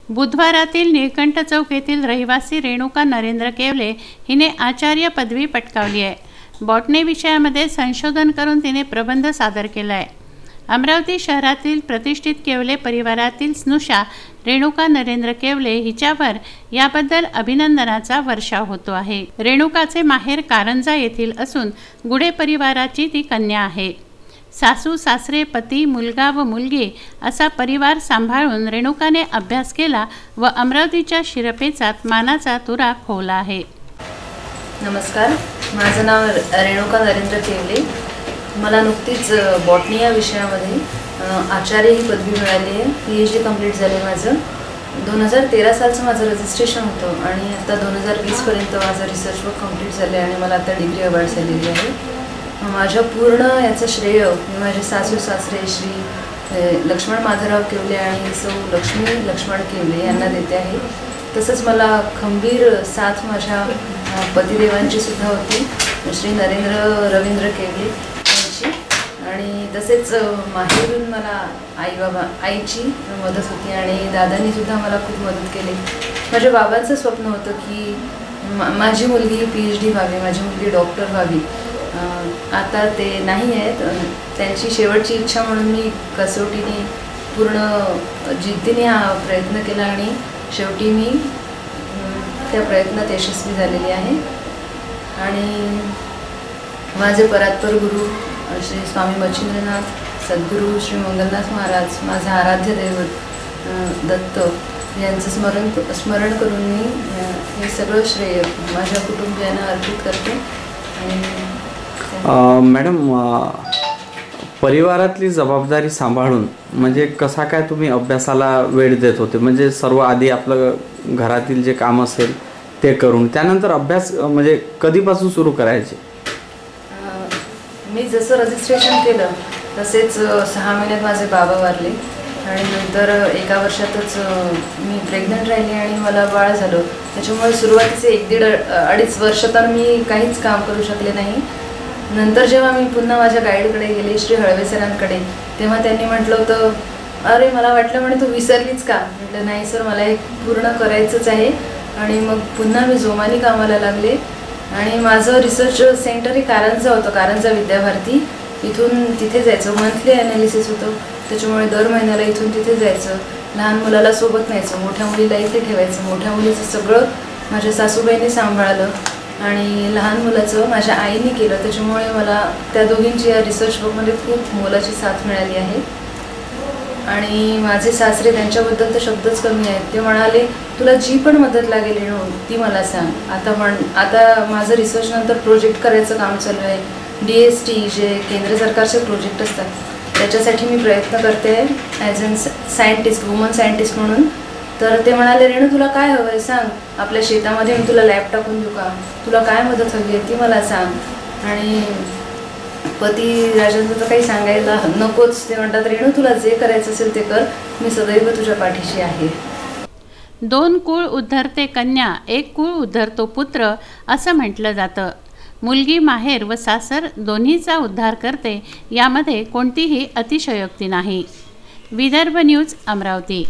बुधवारातील निळकंठ चौक येथील रहिवासी रेणुका नरेंद्र केवले हिने आचार्य पदवी पटकावली आहे। बॉटनी विषयामध्ये संशोधन करून तिने प्रबंध सादर केला आहे। अमरावती शहरातील प्रतिष्ठित केवले परिवारातील स्नुषा रेणुका नरेंद्र केवले हिच्यावर याबद्दल अभिनंदनाचा वर्षाव होतो आहे। रेणुकाचे माहेर कारंजा येथील असून गुडे परिवाराची ती कन्या आहे। सासू सासरे पती मुलगा व मुलगी असा परिवार सांभाळून रेणुकाने अभ्यास केला व अमरावतीच्या शिरपेचात मानाचा तुरा खोवला आहे। नमस्कार, माझं नाव रेणुका नरेंद्र केवले। मला नुकतीच बॉटनी या विषयामध्ये आचार्य ही पदवी मिळाली आहे। PhD कंप्लीट झाले माझं 2013 सालचं माझं रजिस्ट्रेशन होतं आणि आता 2020 पर्यंत माझं रिसर्च वर्क कंप्लीट झाले आणि मला आता डिग्री अवॉर्ड झालेली आहे। माझ्या पूर्ण याचं श्रेय मी माझे सासू सासरे श्री लक्ष्मण माधवराव केवले आणि सौ लक्ष्मी लक्ष्मण केवले यांना देते आहे। तसंच मला खंबीर साथ माझ्या पतिदेवांची सुद्धा होती, श्री नरेंद्र रवींद्र केवले यांची, आणि तसेच माहेरून मला आईची मदत होती आणि दादांनी सुद्धा मला खूप मदत केली। माझ्या बाबांचं स्वप्न होतं की माझी मुलगी PhD व्हावी, माझी मुलगी डॉक्टर व्हावी। आता ते नाही आहेत, त्यांची शेवटची इच्छा म्हणून मी कसोटीने पूर्ण जिद्दीने हा प्रयत्न केला आणि शेवटी मी त्या प्रयत्नात यशस्वी झालेली आहे। आणि माझे परात्पर गुरु श्री स्वामी मच्छिंद्रनाथ सद्गुरू श्री मंगलनाथ महाराज, माझे आराध्य दैवत दत्त यांचं स्मरण करून मी हे सगळं श्रेय माझ्या कुटुंबियांना अर्पित करते। मॅडम, परिवारातली जबाबदारी सांभाळून म्हणजे कसा काय तुम्ही अभ्यासाला वेळ देत होते? म्हणजे सर्व आधी आपलं घरातील जे काम असेल ते करून त्यानंतर अभ्यास म्हणजे कधीपासून सुरू करायचे? मी जसं रजिस्ट्रेशन केलं तसेच 6 महिन्यात माझे बाबा वारले आणि नंतर 1 वर्षातच मी प्रेग्नंट राहिली आणि मला बाळ झालं। त्याच्यामुळे सुरुवातीचे 1-1.5-2.5 वर्ष तर मी काहीच काम करू शकले नाही। नंतर जेव्हा मी पुन्हा माझ्या गाईडकडे गेले श्री हळवे सरांकडे, तेव्हा त्यांनी म्हटलं होतं, अरे मला वाटलं म्हणे तू विसरलीच का? म्हटलं नाही सर, मला हे पूर्ण करायचंच आहे। आणि मग पुन्हा मी जोमाने कामाला लागले आणि माझं रिसर्च सेंटर हे कारंजा होतं, कारंजा विद्याभारती। इथून तिथे जायचं, मंथली ॲनालिसिस होतं, त्याच्यामुळे दर महिन्याला इथून तिथे जायचं। लहान मुलाला सोबत न्यायचं, मोठ्या मुलीला इथे ठेवायचं। मोठ्या मुलीचं सगळं माझ्या सासूबाईंनी सांभाळलं आणि लहान मुलाचं माझ्या आईने केलं। त्याच्यामुळे मला त्या दोघींची या रिसर्च वर्कमध्ये खूप मोलाची साथ मिळाली आहे। आणि माझे सासरे, त्यांच्याबद्दल तर शब्दच कमी आहेत। ते म्हणाले, तुला जी पण मदत लागेल रेणू ती मला सांग। आता माझं रिसर्च नंतर प्रोजेक्ट करायचं काम चालू आहे। DST जे केंद्र सरकारचे प्रोजेक्ट असतात त्याच्यासाठी मी प्रयत्न करते as an scientist, woman scientist म्हणून। तर ते म्हणाले, रेणू तुला काय हवं आहे सांग, आपल्या शेतामध्ये मी तुला लॅब टाकून देऊ का? तुला काय मदत हवी आहे ती मला सांग। आणि पती राजांचं तर काही सांगायला नकोच, ते म्हणतात, रेणू तुला जे करायचं असेल ते कर, मी सदैव तुझ्या पाठीशी आहे। 2 कुळ उद्धरते कन्या, 1 कुळ उद्धरतो पुत्र असं म्हटलं जातं। मुलगी माहेर व सासर दोन्हीचा उद्धार करते, यामध्ये कोणतीही अतिशयोक्ती नाही। विदर्भ न्यूज, अमरावती।